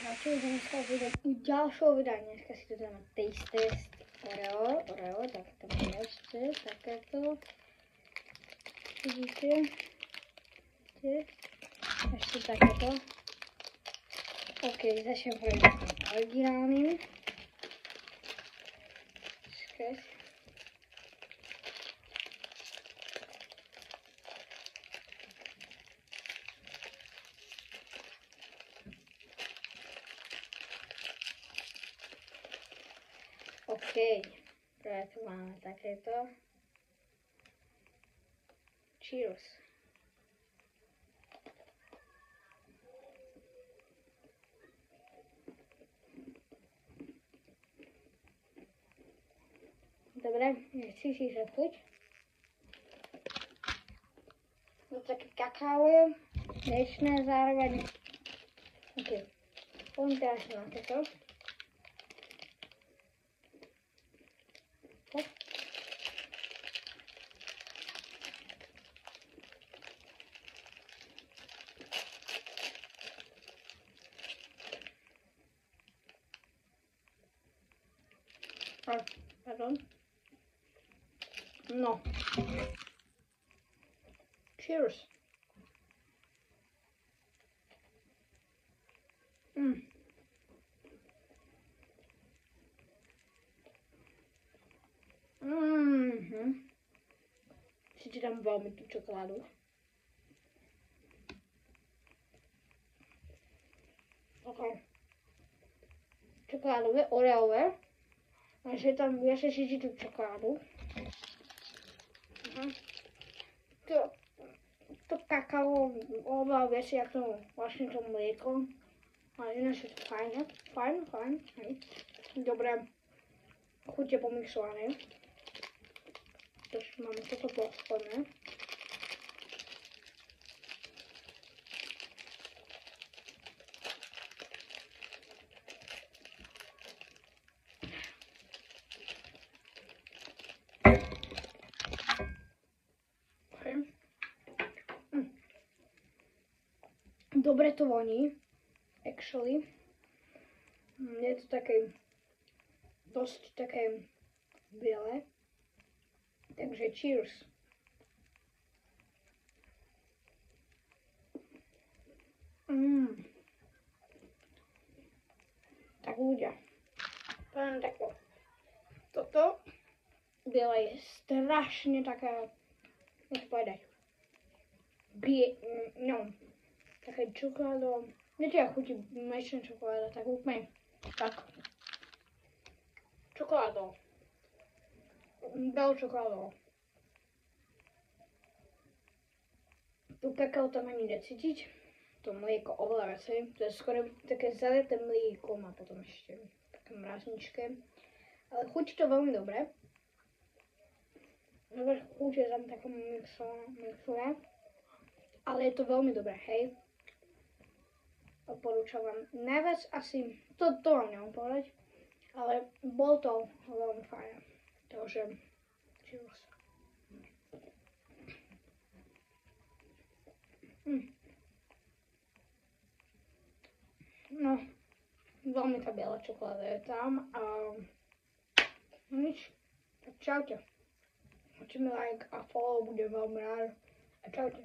Čaute, dneska budem u ďalšieho videa. Dneska si tu dáme taste test Oreo, tak to máme ešte, takéto. Vidíte? Ešte takéto. OK, začnem povedať originálnym. Skres. OK, práve tu máme takéto. Cheers. Dobre, nechci si zachuť. To také kakaové, mliečné zároveň. OK, poďme teraz na toto. Pardon. No. Cheers. Si dám veľmi tú čokoládu. OK. Čokoládové, oreové. Takže tam viacej cíti tú čokoládu. To kakao oveľa viacej ako vlastne to mlieko. Ale ináč je to fajn. Dobre, chute pomixované. Takže máme toto posledné. Dobre to voní, actually. Je to také, dosť také biele. Takže cheers. Tak ľudia, poviem takto. Toto biele je strašne taká, môžem povedať, také čokoládo, viete, ako chutí mliečná čokoláda, tak úplne tak. Čokoládo. Bielou čokoládou. Tu kakao tam ani necítiť, to mlieko oveľa viacej, to je skoro také zaleté mlieko, má potom ešte také mrazničké, ale chutí to veľmi dobre. Dobre, chutí je tam také mixové, ale je to veľmi dobré, hej. Odporúčam vám. Najviac asi, to vám nemám povedať, ale bol to veľmi fajn. Takže, cheers. No, veľmi tá biela čokoláda je tam a nič. Tak čaute. Hoďte mi like a follow, budem veľmi rád. A čaute.